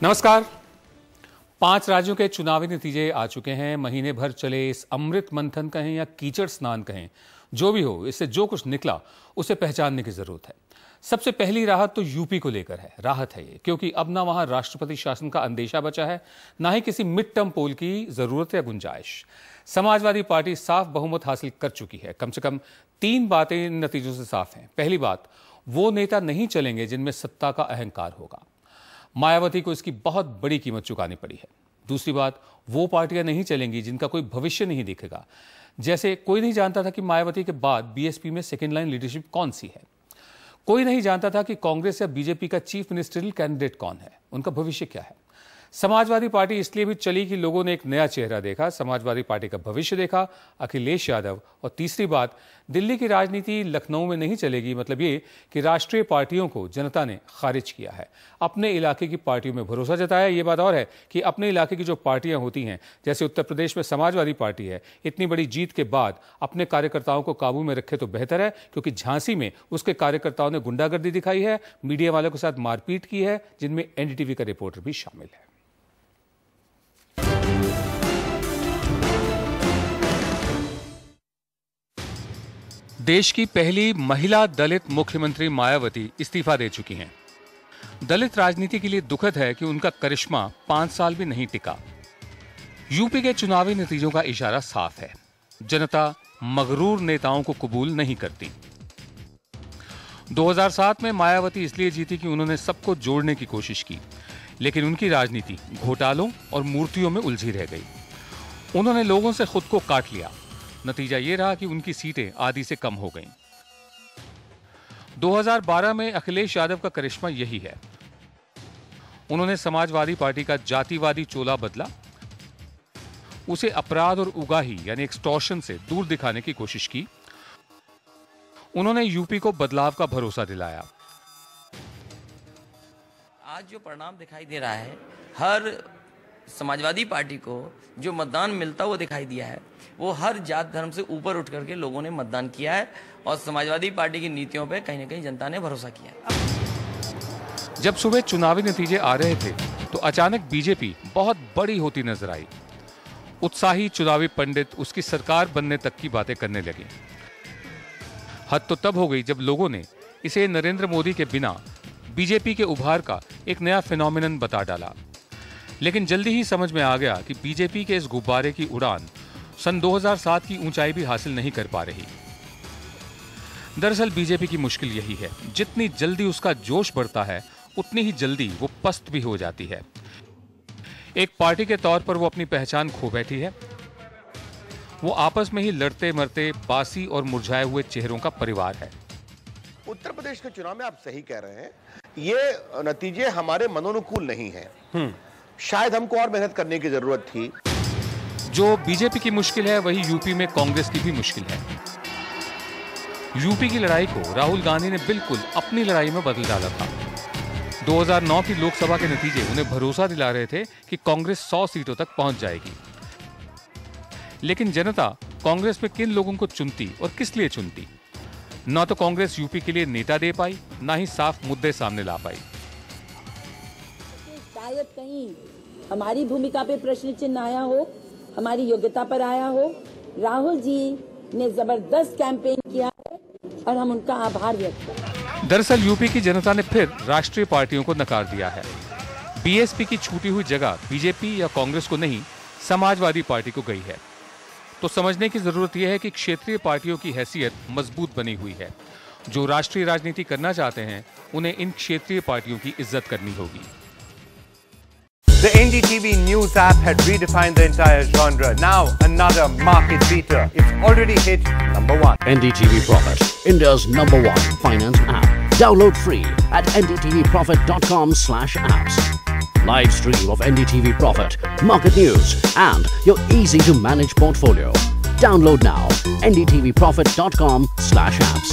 नमस्कार। 5 राज्यों के चुनावी नतीजे आ चुके हैं। महीने भर चले इस अमृत मंथन कहें या कीचड़ स्नान कहें, जो भी हो, इससे जो कुछ निकला उसे पहचानने की जरूरत है। सबसे पहली राहत तो यूपी को लेकर है। राहत है ये क्योंकि अब ना वहां राष्ट्रपति शासन का अंदेशा बचा है, ना ही किसी मिड टर्म पोल की जरूरत या गुंजाइश। समाजवादी पार्टी साफ बहुमत हासिल कर चुकी है। कम से कम 3 बातें इन नतीजों से साफ हैं। पहली बात, वो नेता नहीं चलेंगे जिनमें सत्ता का अहंकार होगा। मायावती को इसकी बहुत बड़ी कीमत चुकानी पड़ी है। दूसरी बात, वो पार्टियां नहीं चलेंगी जिनका कोई भविष्य नहीं दिखेगा। जैसे कोई नहीं जानता था कि मायावती के बाद बीएसपी में सेकेंड लाइन लीडरशिप कौन सी है। कोई नहीं जानता था कि कांग्रेस या बीजेपी का चीफ मिनिस्टरियल कैंडिडेट कौन है, उनका भविष्य क्या है। समाजवादी पार्टी इसलिए भी चली कि लोगों ने एक नया चेहरा देखा, समाजवादी पार्टी का भविष्य देखा, अखिलेश यादव। और तीसरी बात, दिल्ली की राजनीति लखनऊ में नहीं चलेगी। मतलब ये कि राष्ट्रीय पार्टियों को जनता ने खारिज किया है, अपने इलाके की पार्टियों में भरोसा जताया। ये बात और है कि अपने इलाके की जो पार्टियां होती हैं, जैसे उत्तर प्रदेश में समाजवादी पार्टी है, इतनी बड़ी जीत के बाद अपने कार्यकर्ताओं को काबू में रखे तो बेहतर है, क्योंकि झांसी में उसके कार्यकर्ताओं ने गुंडागर्दी दिखाई है, मीडिया वालों के साथ मारपीट की है, जिनमें एनडीटीवी का रिपोर्टर भी शामिल है। देश की पहली महिला दलित मुख्यमंत्री मायावती इस्तीफा दे चुकी हैं। दलित राजनीति के लिए दुखद है कि उनका करिश्मा 5 साल भी नहीं टिका। यूपी के चुनावी नतीजों का इशारा साफ है। जनता मगरूर नेताओं को कबूल नहीं करती। 2007 में मायावती इसलिए जीती कि उन्होंने सबको जोड़ने की कोशिश की, लेकिन उनकी राजनीति घोटालों और मूर्तियों में उलझी रह गई। उन्होंने लोगों से खुद को काट लिया। नतीजा ये रहा कि उनकी सीटें आधी से कम हो गईं। 2012 में अखिलेश यादव का करिश्मा यही है। उन्होंने समाजवादी पार्टी का जातिवादी चोला बदला, उसे अपराध और उगाही यानी एक्सटॉर्शन से दूर दिखाने की कोशिश की। उन्होंने यूपी को बदलाव का भरोसा दिलाया। आज जो परिणाम दिखाई दे रहा है, हर समाजवादी पार्टी को जो मतदान मिलता वो दिखाई दिया है, वो हर जात धर्म से ऊपर उठ करके लोगों ने मतदान किया है और समाजवादी पार्टी की नीतियों पे कहीं ना कहीं जनता ने भरोसा किया है। जब सुबह चुनावी नतीजे आ रहे थे तो अचानक बीजेपी बहुत बड़ी होती नजर आई। उत्साही चुनावी पंडित उसकी सरकार बनने तक की बातें करने लगे। हद तो तब हो गई जब लोगों ने इसे नरेंद्र मोदी के बिना बीजेपी के उभार का एक नया फिनोमिनन बता डाला। लेकिन जल्दी ही समझ में आ गया कि बीजेपी के इस गुब्बारे की उड़ान सन 2007 की ऊंचाई भी हासिल नहीं कर पा रही। दरअसल बीजेपी की मुश्किल यही है, जितनी जल्दी उसका जोश बढ़ता है उतनी ही जल्दी वो पस्त भी हो जाती है। एक पार्टी के तौर पर वो अपनी पहचान खो बैठी है। वो आपस में ही लड़ते मरते बासी और मुरझाए हुए चेहरों का परिवार है। उत्तर प्रदेश के चुनाव में आप सही कह रहे हैं, ये नतीजे हमारे मनोनुकूल नहीं हैं। शायद हमको और मेहनत करने की जरूरत थी। जो बीजेपी की मुश्किल है वही यूपी में कांग्रेस की भी मुश्किल है। यूपी की लड़ाई को राहुल गांधी ने बिल्कुल अपनी लड़ाई में बदल डाला था। 2009 की लोकसभा के नतीजे उन्हें भरोसा दिला रहे थे कि कांग्रेस 100 सीटों तक पहुंच जाएगी। लेकिन जनता कांग्रेस में किन लोगों को चुनती और किस लिए चुनती? न तो कांग्रेस यूपी के लिए नेता दे पाई, ना ही साफ मुद्दे सामने ला पाई। शायद कहीं हमारी भूमिका पे प्रश्न चिन्ह आया हो, हमारी योग्यता पर आया हो। राहुल जी ने जबरदस्त कैंपेन किया है और हम उनका आभार व्यक्त करते हैं। दरअसल यूपी की जनता ने फिर राष्ट्रीय पार्टियों को नकार दिया है। बीएसपी की छूटी हुई जगह बीजेपी या कांग्रेस को नहीं, समाजवादी पार्टी को गई है। तो समझने की जरूरत यह है कि क्षेत्रीय पार्टियों की हैसियत मजबूत बनी हुई है। जो राष्ट्रीय राजनीति करना चाहते हैं उन्हें इन क्षेत्रीय पार्टियों की इज्जत करनी होगी। The NDTV News app had redefined the entire genre. Now another market beater. It's already hit #1. NDTV Profit, India's #1 finance app. Download free at ndtvprofit.com/apps. Live stream of NDTV Profit, market news and your easy to manage portfolio. Download now ndtvprofit.com/apps.